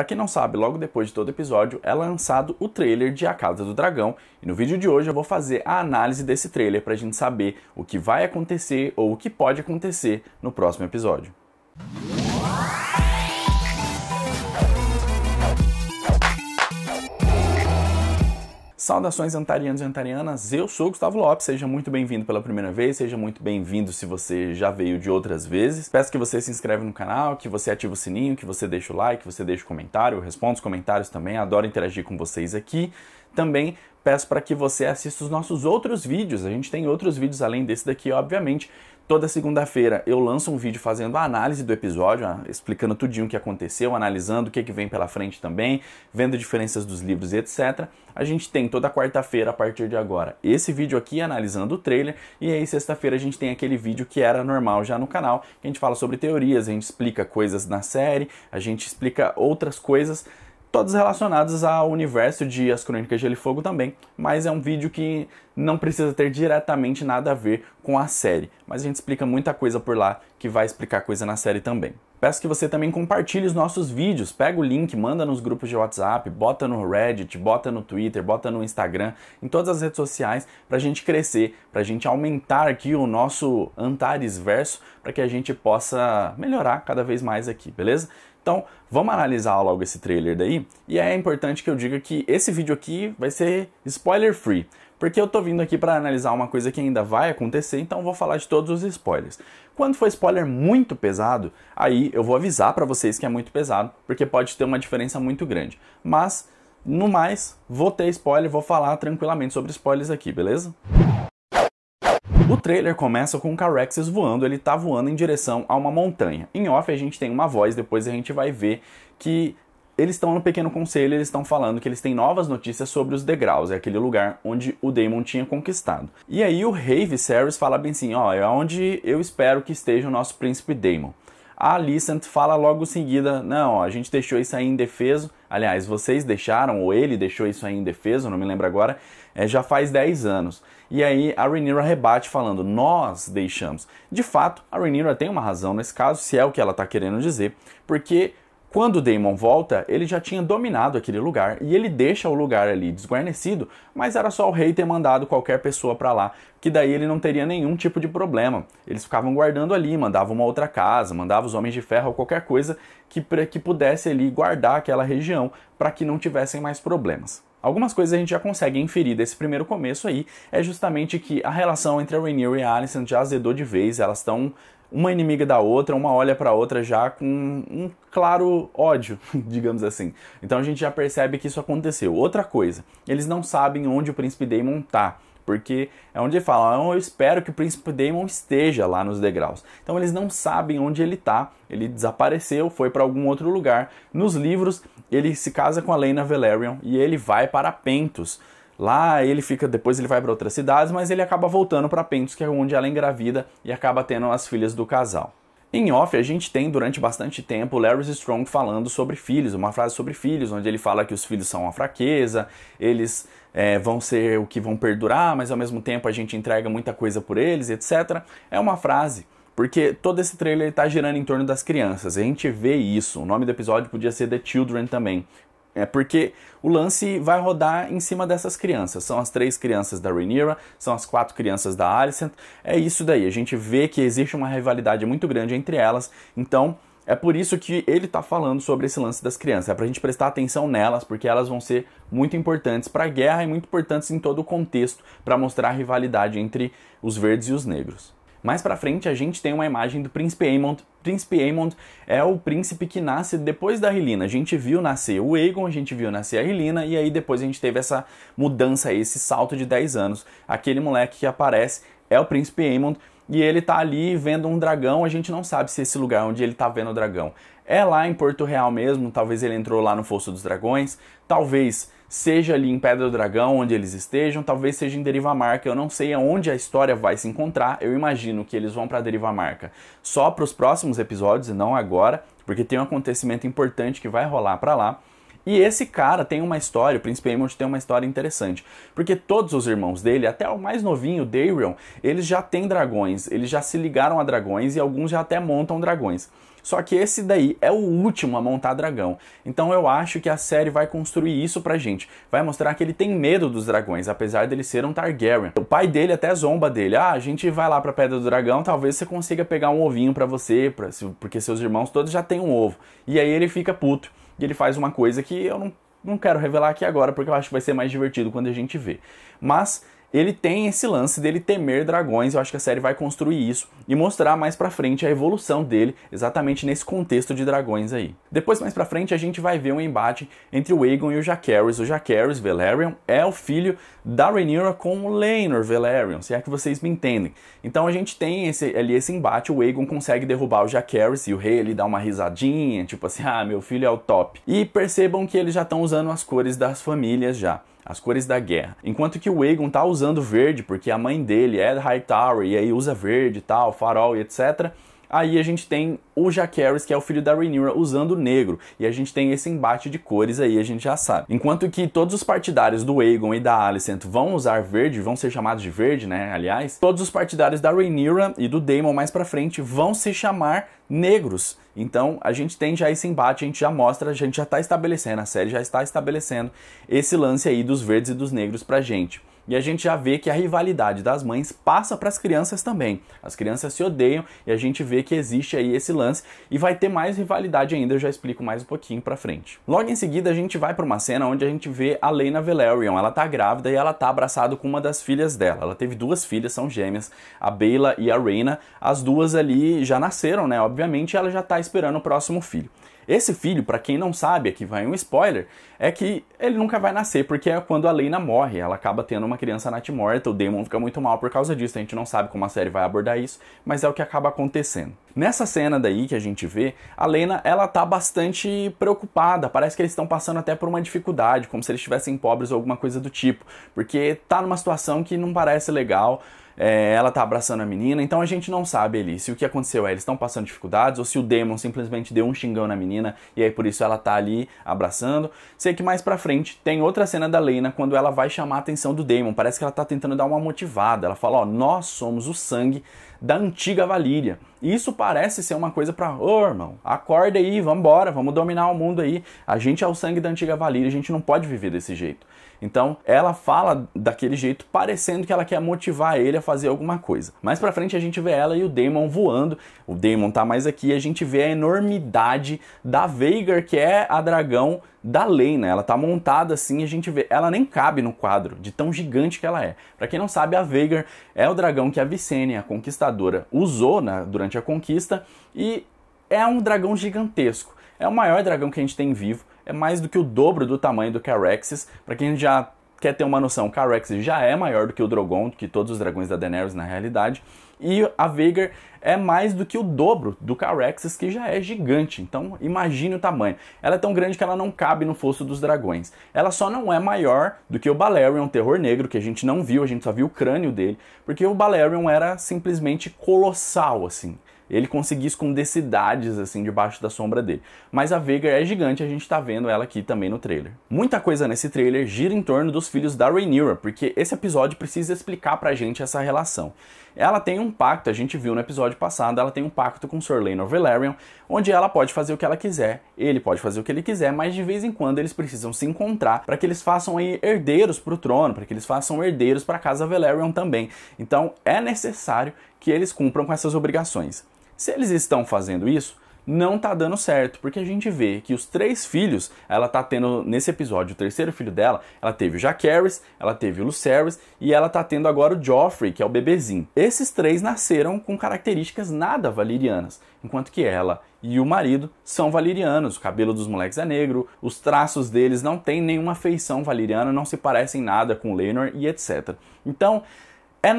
Para quem não sabe, logo depois de todo episódio é lançado o trailer de A Casa do Dragão, e no vídeo de hoje eu vou fazer a análise desse trailer para a gente saber o que vai acontecer ou o que pode acontecer no próximo episódio. Saudações antarianos e antarianas, eu sou o Gustavo Lopes, seja muito bem-vindo pela primeira vez, seja muito bem-vindo se você já veio de outras vezes. Peço que você se inscreva no canal, que você ative o sininho, que você deixe o like, que você deixe o comentário, eu respondo os comentários também, adoro interagir com vocês aqui. Também peço para que você assista os nossos outros vídeos, a gente tem outros vídeos além desse daqui, obviamente. Toda segunda-feira eu lanço um vídeo fazendo a análise do episódio, explicando tudinho o que aconteceu, analisando o que vem pela frente também, vendo diferenças dos livros e etc. A gente tem toda quarta-feira, a partir de agora, esse vídeo aqui analisando o trailer, e aí sexta-feira a gente tem aquele vídeo que era normal já no canal, que a gente fala sobre teorias, a gente explica coisas na série, a gente explica outras coisas, todas relacionadas ao universo de As Crônicas de Gelo e Fogo também, mas é um vídeo que não precisa ter diretamente nada a ver com a série, mas a gente explica muita coisa por lá que vai explicar coisa na série também. Peço que você também compartilhe os nossos vídeos, pega o link, manda nos grupos de WhatsApp, bota no Reddit, bota no Twitter, bota no Instagram, em todas as redes sociais, pra gente crescer, pra gente aumentar aqui o nosso Antares verso, para que a gente possa melhorar cada vez mais aqui, beleza? Então, vamos analisar logo esse trailer daí, e é importante que eu diga que esse vídeo aqui vai ser spoiler free, porque eu tô vindo aqui para analisar uma coisa que ainda vai acontecer, então eu vou falar de todos os spoilers. Quando for spoiler muito pesado, aí eu vou avisar para vocês que é muito pesado, porque pode ter uma diferença muito grande. Mas, no mais, vou ter spoiler, vou falar tranquilamente sobre spoilers aqui, beleza? O trailer começa com o Caraxes voando, ele tá voando em direção a uma montanha. Em off a gente tem uma voz, depois a gente vai ver que eles estão no Pequeno Conselho, eles estão falando que eles têm novas notícias sobre os degraus, é aquele lugar onde o Daemon tinha conquistado. E aí o rei Viserys fala bem assim, ó, é onde eu espero que esteja o nosso príncipe Daemon. A Alicent fala logo em seguida, não, ó, a gente deixou isso aí indefeso, aliás, vocês deixaram, ou ele deixou isso aí indefeso, não me lembro agora, já faz 10 anos. E aí a Rhaenyra rebate falando, nós deixamos. De fato, a Rhaenyra tem uma razão nesse caso, se é o que ela está querendo dizer, porque quando o Daemon volta, ele já tinha dominado aquele lugar e ele deixa o lugar ali desguarnecido, mas era só o rei ter mandado qualquer pessoa para lá, que daí ele não teria nenhum tipo de problema. Eles ficavam guardando ali, mandavam uma outra casa, mandavam os Homens de Ferro ou qualquer coisa que pudesse ali guardar aquela região para que não tivessem mais problemas. Algumas coisas a gente já consegue inferir desse primeiro começo aí, é justamente que a relação entre a Rhaenyra e a Alicent já azedou de vez, elas estão uma inimiga da outra, uma olha para a outra já com um claro ódio, digamos assim. Então a gente já percebe que isso aconteceu. Outra coisa, eles não sabem onde o Príncipe Daemon tá, porque é onde ele fala, eu espero que o Príncipe Daemon esteja lá nos degraus. Então eles não sabem onde ele tá, ele desapareceu, foi para algum outro lugar. Nos livros, ele se casa com a Laena Velaryon e ele vai para Pentos. Lá ele fica, depois ele vai para outras cidades, mas ele acaba voltando para Pentos, que é onde ela engravida e acaba tendo as filhas do casal. Em off, a gente tem durante bastante tempo o Larys Strong falando sobre filhos, uma frase sobre filhos, onde ele fala que os filhos são uma fraqueza, eles vão ser o que vão perdurar, mas ao mesmo tempo a gente entrega muita coisa por eles, etc. É uma frase, porque todo esse trailer está girando em torno das crianças, a gente vê isso, o nome do episódio podia ser The Children também. É porque o lance vai rodar em cima dessas crianças. São as 3 crianças da Rhaenyra, são as 4 crianças da Alicent. É isso daí, a gente vê que existe uma rivalidade muito grande entre elas. Então, é por isso que ele está falando sobre esse lance das crianças. É pra gente prestar atenção nelas, porque elas vão ser muito importantes para a guerra e muito importantes em todo o contexto para mostrar a rivalidade entre os verdes e os negros. Mais pra frente a gente tem uma imagem do Príncipe Aemond. Príncipe Aemond é o príncipe que nasce depois da Rhaenyra. A gente viu nascer o Aegon, a gente viu nascer a Rhaenyra e aí depois a gente teve essa mudança, esse salto de 10 anos. Aquele moleque que aparece é o Príncipe Aemond e ele tá ali vendo um dragão. A gente não sabe se esse lugar onde ele tá vendo o dragão é lá em Porto Real mesmo, talvez ele entrou lá no Fosso dos Dragões, talvez seja ali em Pedra do Dragão, onde eles estejam, talvez seja em Deriva Marca, eu não sei aonde a história vai se encontrar, eu imagino que eles vão para Deriva Marca só para os próximos episódios e não agora, porque tem um acontecimento importante que vai rolar para lá. E esse cara tem uma história, o Príncipe Aemond tem uma história interessante, porque todos os irmãos dele, até o mais novinho, Daeron, eles já têm dragões, eles já se ligaram a dragões e alguns já até montam dragões. Só que esse daí é o último a montar dragão. Então eu acho que a série vai construir isso pra gente. Vai mostrar que ele tem medo dos dragões, apesar dele ser um Targaryen. O pai dele até zomba dele. Ah, a gente vai lá pra Pedra do Dragão, talvez você consiga pegar um ovinho pra você, porque seus irmãos todos já têm um ovo. E aí ele fica puto. E ele faz uma coisa que eu não quero revelar aqui agora, porque eu acho que vai ser mais divertido quando a gente vê. Mas ele tem esse lance dele temer dragões, eu acho que a série vai construir isso e mostrar mais pra frente a evolução dele, exatamente nesse contexto de dragões aí. Depois, mais pra frente, a gente vai ver um embate entre o Aegon e o Jacaerys. O Jacaerys Velaryon é o filho da Rhaenyra com o Laenor Velaryon, se é que vocês me entendem. Então a gente tem esse embate, o Aegon consegue derrubar o Jacaerys e o rei ele dá uma risadinha, tipo assim, ah, meu filho é o top. E percebam que eles já estão usando as cores das famílias já. As cores da guerra. Enquanto que o Aegon tá usando verde, porque a mãe dele é Hightower, e aí usa verde e tal, farol e etc. Aí a gente tem o Jacaerys, que é o filho da Rhaenyra, usando negro. E a gente tem esse embate de cores aí, a gente já sabe. Enquanto que todos os partidários do Aegon e da Alicent vão usar verde, vão ser chamados de verde, né, aliás. Todos os partidários da Rhaenyra e do Daemon mais pra frente vão se chamar negros. Então a gente tem já esse embate, a gente já mostra, a gente já tá estabelecendo, a série já está estabelecendo esse lance aí dos verdes e dos negros pra gente. E a gente já vê que a rivalidade das mães passa para as crianças também. As crianças se odeiam e a gente vê que existe aí esse lance e vai ter mais rivalidade ainda, eu já explico mais um pouquinho pra frente. Logo em seguida a gente vai para uma cena onde a gente vê a Laena Velaryon. Ela tá grávida e ela tá abraçada com uma das filhas dela. Ela teve duas filhas, são gêmeas, a Baela e a Rhaena. As duas ali já nasceram, né? Obviamente ela já tá esperando o próximo filho. Esse filho, pra quem não sabe, aqui vai um spoiler, é que ele nunca vai nascer, porque é quando a Laena morre, ela acaba tendo uma criança natimorta, o Daemon fica muito mal por causa disso, a gente não sabe como a série vai abordar isso, mas é o que acaba acontecendo. Nessa cena daí que a gente vê, a Laena, ela tá bastante preocupada, parece que eles estão passando até por uma dificuldade, como se eles estivessem pobres ou alguma coisa do tipo, porque tá numa situação que não parece legal. Ela tá abraçando a menina, então a gente não sabe ali se o que aconteceu é eles estão passando dificuldades ou se o Daemon simplesmente deu um xingão na menina e aí por isso ela tá ali abraçando. Sei que mais pra frente tem outra cena da Laena quando ela vai chamar a atenção do Daemon, parece que ela tá tentando dar uma motivada, ela fala, ó, nós somos o sangue da antiga Valíria. E isso parece ser uma coisa pra, ô irmão, acorda aí, vambora, vamos dominar o mundo aí. A gente é o sangue da antiga Valíria, a gente não pode viver desse jeito. Então, ela fala daquele jeito, parecendo que ela quer motivar ele a fazer alguma coisa. Mais pra frente a gente vê ela e o Daemon voando. O Daemon tá mais aqui e a gente vê a enormidade da Vhagar, que é a dragão da Laena. Ela tá montada assim, a gente vê, ela nem cabe no quadro, de tão gigante que ela é. Pra quem não sabe, a Vhagar é o dragão que a Visenya, a conquistadora, usou durante a conquista e é um dragão gigantesco. É o maior dragão que a gente tem vivo, é mais do que o dobro do tamanho do Caraxes. Pra quem já quer ter uma noção, o Caraxes já é maior do que o Drogon, do que todos os dragões da Daenerys na realidade. E a Vhagar é mais do que o dobro do Caraxes, que já é gigante. Então imagine o tamanho. Ela é tão grande que ela não cabe no fosso dos dragões. Ela só não é maior do que o Balerion, Terror Negro, que a gente não viu, a gente só viu o crânio dele. Porque o Balerion era simplesmente colossal, assim. Ele conseguia esconder cidades, assim, debaixo da sombra dele. Mas a Vhagar é gigante, a gente tá vendo ela aqui também no trailer. Muita coisa nesse trailer gira em torno dos filhos da Rhaenyra, porque esse episódio precisa explicar pra gente essa relação. Ela tem um pacto, a gente viu no episódio passado, ela tem um pacto com Sir Laenor Velaryon, onde ela pode fazer o que ela quiser, ele pode fazer o que ele quiser, mas de vez em quando eles precisam se encontrar para que eles façam aí herdeiros pro trono, para que eles façam herdeiros pra casa Velaryon também. Então é necessário que eles cumpram com essas obrigações. Se eles estão fazendo isso, não tá dando certo, porque a gente vê que os três filhos, ela tá tendo, nesse episódio, o terceiro filho dela, ela teve o Jacaerys, ela teve o Lucerys e ela tá tendo agora o Joffrey, que é o bebezinho. Esses três nasceram com características nada valerianas, enquanto que ela e o marido são valerianos, o cabelo dos moleques é negro, os traços deles não tem nenhuma feição valeriana, não se parecem nada com o Laenor e etc. Então, tá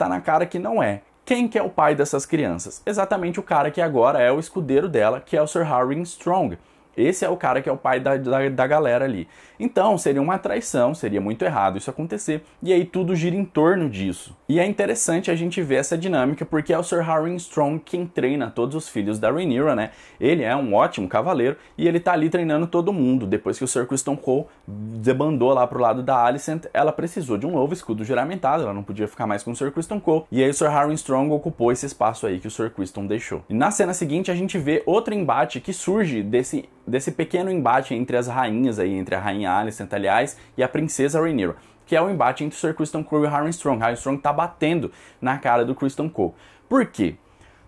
na cara que não é. Quem que é o pai dessas crianças? Exatamente o cara que agora é o escudeiro dela, que é o Sir Harwin Strong. Esse é o cara que é o pai da galera ali. Então, seria uma traição, seria muito errado isso acontecer, e aí tudo gira em torno disso. E é interessante a gente ver essa dinâmica, porque é o Sir Harwin Strong quem treina todos os filhos da Rhaenyra, né? Ele é um ótimo cavaleiro, e ele tá ali treinando todo mundo. Depois que o Sir Criston Cole debandou lá pro lado da Alicent, ela precisou de um novo escudo juramentado, ela não podia ficar mais com o Sir Criston Cole, e aí o Sir Harwin Strong ocupou esse espaço aí que o Sir Criston deixou. E na cena seguinte a gente vê outro embate que surge desse pequeno embate entre as rainhas aí, entre a rainha Alicent, aliás, e a princesa Rhaenyra, que é o embate entre o Sir Criston Cole e o Harwin Strong. Harwin Strong tá batendo na cara do Criston Cole. Por quê?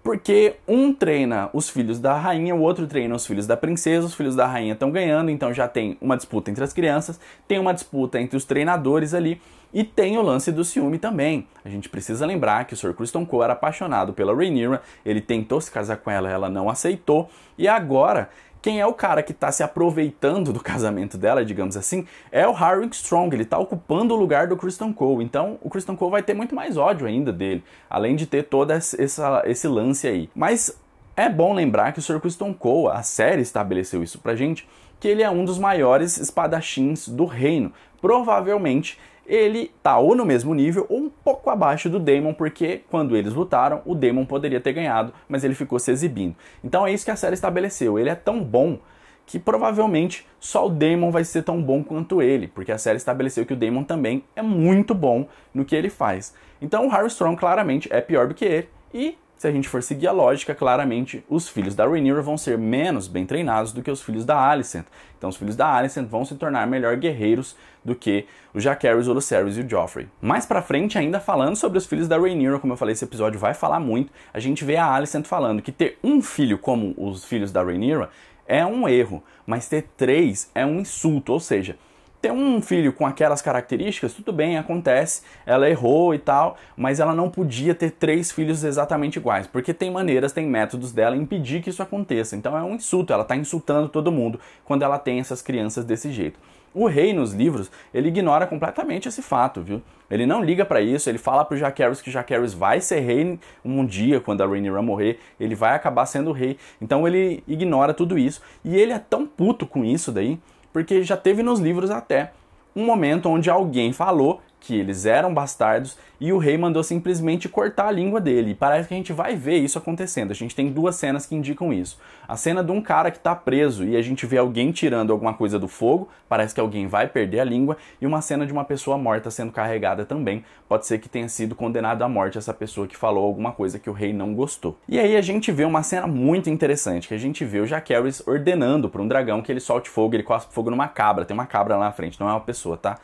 Porque um treina os filhos da rainha, o outro treina os filhos da princesa, os filhos da rainha estão ganhando, então já tem uma disputa entre as crianças, tem uma disputa entre os treinadores ali, e tem o lance do ciúme também. A gente precisa lembrar que o Sir Criston Cole era apaixonado pela Rhaenyra, ele tentou se casar com ela, ela não aceitou, e agora quem é o cara que está se aproveitando do casamento dela, digamos assim, é o Harwin Strong. Ele está ocupando o lugar do Criston Cole. Então o Criston Cole vai ter muito mais ódio ainda dele, além de ter todo esse lance aí. Mas é bom lembrar que o Sir Criston Cole, a série estabeleceu isso pra gente, que ele é um dos maiores espadachins do reino. Provavelmente ele tá ou no mesmo nível ou um pouco abaixo do Daemon, porque quando eles lutaram, o Daemon poderia ter ganhado, mas ele ficou se exibindo. Então é isso que a série estabeleceu. Ele é tão bom que provavelmente só o Daemon vai ser tão bom quanto ele, porque a série estabeleceu que o Daemon também é muito bom no que ele faz. Então o Harwin Strong claramente é pior do que ele, e se a gente for seguir a lógica, claramente os filhos da Rhaenyra vão ser menos bem treinados do que os filhos da Alicent. Então os filhos da Alicent vão se tornar melhor guerreiros do que os Jacaerys, o Lucerys e o Joffrey. Mais pra frente, ainda falando sobre os filhos da Rhaenyra, como eu falei, esse episódio vai falar muito, a gente vê a Alicent falando que ter um filho como os filhos da Rhaenyra é um erro, mas ter 3 é um insulto, ou seja, ter um filho com aquelas características, tudo bem, acontece, ela errou e tal, mas ela não podia ter 3 filhos exatamente iguais, porque tem maneiras, tem métodos dela impedir que isso aconteça. Então é um insulto, ela tá insultando todo mundo quando ela tem essas crianças desse jeito. O rei, nos livros, ele ignora completamente esse fato, viu? Ele não liga pra isso, ele fala pro Jacaerys que o Jacaerys vai ser rei um dia, quando a Rhaenyra morrer, ele vai acabar sendo rei. Então ele ignora tudo isso, e ele é tão puto com isso daí, porque já teve nos livros até um momento onde alguém falou que eles eram bastardos e o rei mandou simplesmente cortar a língua dele. E parece que a gente vai ver isso acontecendo. A gente tem 2 cenas que indicam isso. A cena de um cara que está preso e a gente vê alguém tirando alguma coisa do fogo, parece que alguém vai perder a língua, e uma cena de uma pessoa morta sendo carregada também. Pode ser que tenha sido condenado à morte essa pessoa que falou alguma coisa que o rei não gostou. E aí a gente vê uma cena muito interessante, que a gente vê o Jacaerys ordenando para um dragão que ele solte fogo, ele cospe fogo numa cabra. Tem uma cabra lá na frente, não é uma pessoa, tá?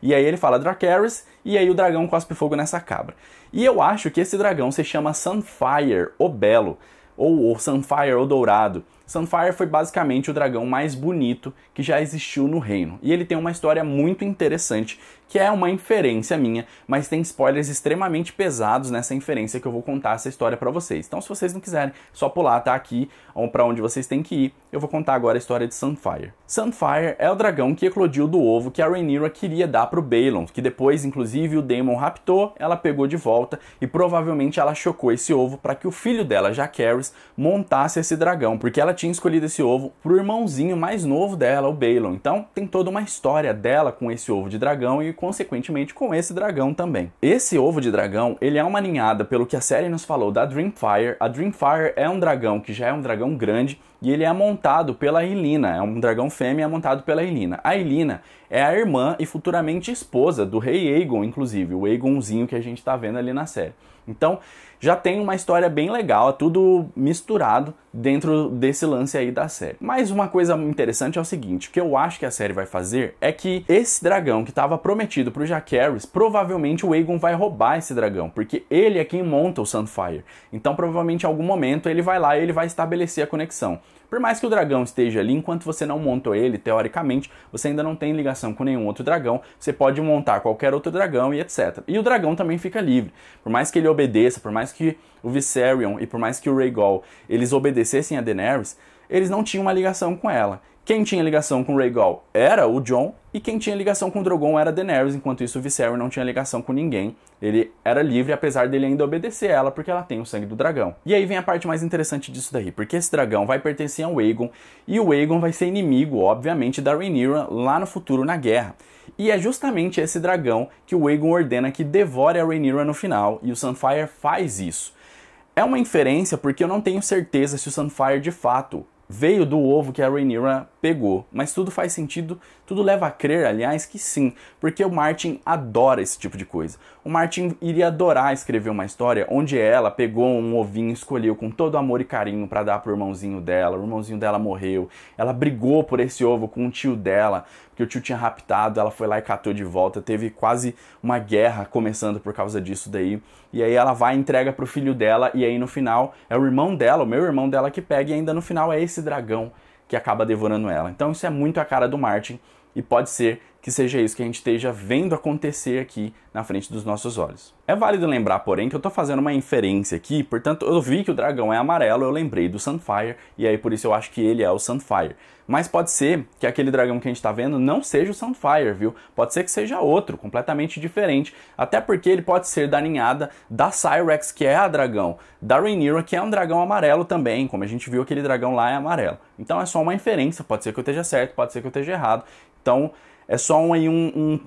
E aí ele fala Dracarys, e aí o dragão cospe fogo nessa cabra. E eu acho que esse dragão se chama Sunfire, o Belo, ou Sunfire, o Dourado. Sunfire foi basicamente o dragão mais bonito que já existiu no reino. E ele tem uma história muito interessante, que é uma inferência minha, mas tem spoilers extremamente pesados nessa inferência que eu vou contar essa história pra vocês. Então se vocês não quiserem, só pular, tá aqui, pra onde vocês têm que ir. Eu vou contar agora a história de Sunfire. Sunfire é o dragão que eclodiu do ovo que a Rhaenyra queria dar pro Baelon, que depois, inclusive, o Daemon raptou, ela pegou de volta e provavelmente ela chocou esse ovo para que o filho dela, Jacaerys, montasse esse dragão, porque ela tinha escolhido esse ovo pro irmãozinho mais novo dela, o Baelon. Então tem toda uma história dela com esse ovo de dragão e, consequentemente, com esse dragão também. Esse ovo de dragão, ele é uma ninhada, pelo que a série nos falou, da Dreamfire. A Dreamfire é um dragão que já é um dragão grande, e ele é montado pela Rhaelyna, é um dragão fêmea montado pela Rhaelyna. A Rhaelyna é a irmã e futuramente esposa do rei Aegon, inclusive, o Aegonzinho que a gente tá vendo ali na série. Então, já tem uma história bem legal, tudo misturado dentro desse lance aí da série. Mas uma coisa interessante é o seguinte, o que eu acho que a série vai fazer é que esse dragão que estava prometido pro Jacaerys, provavelmente o Aegon vai roubar esse dragão, porque ele é quem monta o Sunfire. Então, provavelmente, em algum momento, ele vai lá e ele vai estabelecer a conexão. Por mais que o dragão esteja ali, enquanto você não montou ele, teoricamente, você ainda não tem ligação com nenhum outro dragão, você pode montar qualquer outro dragão e etc. E o dragão também fica livre. Por mais que ele obedeça, por mais que o Viserion e por mais que o Rhaegal, eles obedecessem a Daenerys, eles não tinham uma ligação com ela. Quem tinha ligação com Rhaegal era o Jon, e quem tinha ligação com o Drogon era a Daenerys, enquanto isso o Viserion não tinha ligação com ninguém. Ele era livre, apesar dele ainda obedecer a ela, porque ela tem o sangue do dragão. E aí vem a parte mais interessante disso daí, porque esse dragão vai pertencer ao Aegon, e o Aegon vai ser inimigo, obviamente, da Rhaenyra lá no futuro na guerra. E é justamente esse dragão que o Aegon ordena que devore a Rhaenyra no final, e o Sunfyre faz isso. É uma inferência porque eu não tenho certeza se o Sunfyre de fato veio do ovo que a Rhaenyra pegou, mas tudo faz sentido, tudo leva a crer, aliás, que sim, porque o Martin adora esse tipo de coisa. O Martin iria adorar escrever uma história onde ela pegou um ovinho e escolheu com todo amor e carinho para dar pro irmãozinho dela, o irmãozinho dela morreu, ela brigou por esse ovo com o tio dela, porque o tio tinha raptado, ela foi lá e catou de volta, teve quase uma guerra começando por causa disso daí, e aí ela vai e entrega pro filho dela, e aí no final é o irmão dela, o meu irmão dela que pega, e ainda no final é esse dragão que acaba devorando ela. Então isso é muito a cara do Martin, e pode ser que seja isso que a gente esteja vendo acontecer aqui na frente dos nossos olhos. É válido lembrar, porém, que eu estou fazendo uma inferência aqui, portanto, eu vi que o dragão é amarelo, eu lembrei do Sunfyre, e aí por isso eu acho que ele é o Sunfyre. Mas pode ser que aquele dragão que a gente está vendo não seja o Sunfyre, viu? Pode ser que seja outro, completamente diferente, até porque ele pode ser da ninhada da Syrax, que é a dragão, da Rhaenyra, que é um dragão amarelo também, como a gente viu, aquele dragão lá é amarelo. Então é só uma inferência, pode ser que eu esteja certo, pode ser que eu esteja errado. Então é só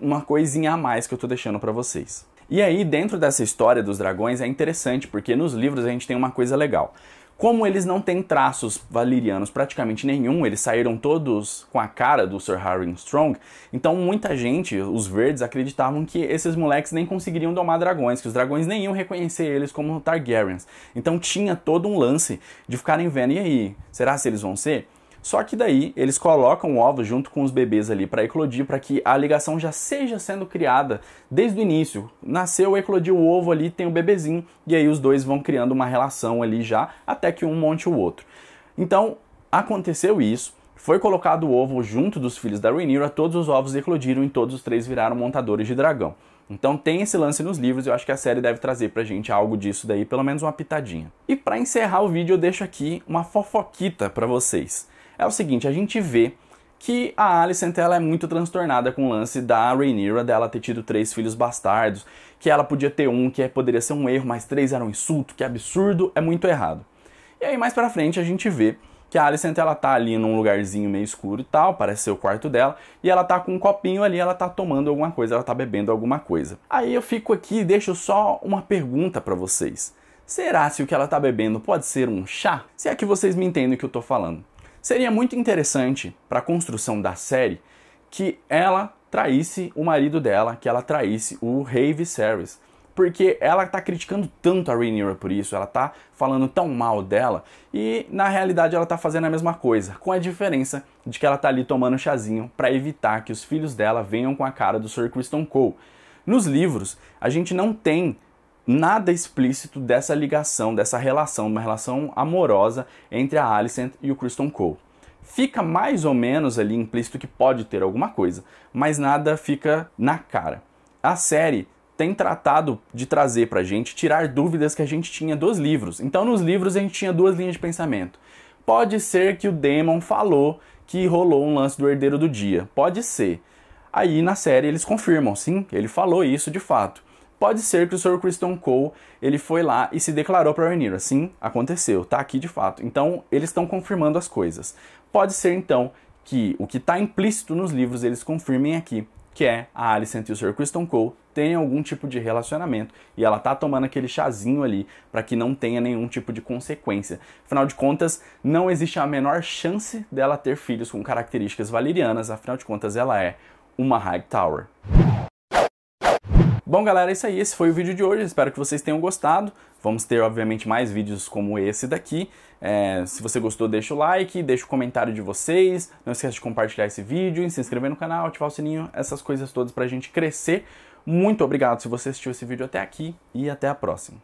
uma coisinha a mais que eu tô deixando pra vocês. E aí, dentro dessa história dos dragões, é interessante, porque nos livros a gente tem uma coisa legal. Como eles não têm traços valerianos praticamente nenhum, eles saíram todos com a cara do Sir Harry Strong, então muita gente, os verdes, acreditavam que esses moleques nem conseguiriam domar dragões, que os dragões nem iam reconhecer eles como Targaryens. Então tinha todo um lance de ficarem vendo, e aí, será se eles vão ser? Só que daí eles colocam o ovo junto com os bebês ali para eclodir, para que a ligação já seja sendo criada desde o início. Nasceu, eclodiu o ovo ali, tem o bebezinho, e aí os dois vão criando uma relação ali já, até que um monte o outro. Então, aconteceu isso, foi colocado o ovo junto dos filhos da Rhaenyra, todos os ovos eclodiram e todos os três viraram montadores de dragão. Então tem esse lance nos livros e eu acho que a série deve trazer pra gente algo disso daí, pelo menos uma pitadinha. E pra encerrar o vídeo eu deixo aqui uma fofoquita pra vocês. É o seguinte, a gente vê que a Alicent ela é muito transtornada com o lance da Rhaenyra, dela ter tido 3 filhos bastardos, que ela podia ter um, que poderia ser um erro, mas 3 era um insulto, que absurdo, é muito errado. E aí mais pra frente a gente vê que a Alicent ela tá ali num lugarzinho meio escuro e tal, parece ser o quarto dela, e ela tá com um copinho ali, ela tá tomando alguma coisa, ela tá bebendo alguma coisa. Aí eu fico aqui e deixo só uma pergunta pra vocês. Será se o que ela tá bebendo pode ser um chá? Se é que vocês me entendem o que eu tô falando. Seria muito interessante para a construção da série que ela traísse o marido dela, que ela traísse o rei Viserys. Porque ela tá criticando tanto a Rhaenyra por isso, ela tá falando tão mal dela, e na realidade ela tá fazendo a mesma coisa, com a diferença de que ela tá ali tomando chazinho para evitar que os filhos dela venham com a cara do Sir Criston Cole. Nos livros, a gente não tem nada explícito dessa ligação, dessa relação, uma relação amorosa entre a Alicent e o Criston Cole. Fica mais ou menos ali implícito que pode ter alguma coisa, mas nada fica na cara. A série tem tratado de trazer pra gente, tirar dúvidas que a gente tinha dos livros. Então nos livros a gente tinha 2 linhas de pensamento. Pode ser que o Daemon falou que rolou um lance do Herdeiro do Dia. Pode ser. Aí na série eles confirmam, sim, ele falou isso de fato. Pode ser que o Sir Criston Cole, ele foi lá e se declarou para a Rhaenyra. Sim, aconteceu, tá aqui de fato. Então, eles estão confirmando as coisas. Pode ser, então, que o que está implícito nos livros, eles confirmem aqui, que é a Alicent e o Sir Criston Cole tenham algum tipo de relacionamento, e ela tá tomando aquele chazinho ali para que não tenha nenhum tipo de consequência. Afinal de contas, não existe a menor chance dela ter filhos com características valerianas, afinal de contas, ela é uma Hightower. Bom, galera, é isso aí. Esse foi o vídeo de hoje. Espero que vocês tenham gostado. Vamos ter, obviamente, mais vídeos como esse daqui. Se você gostou, deixa o like, deixa o comentário de vocês. Não esqueça de compartilhar esse vídeo, se inscrever no canal, ativar o sininho, essas coisas todas pra gente crescer. Muito obrigado se você assistiu esse vídeo até aqui e até a próxima.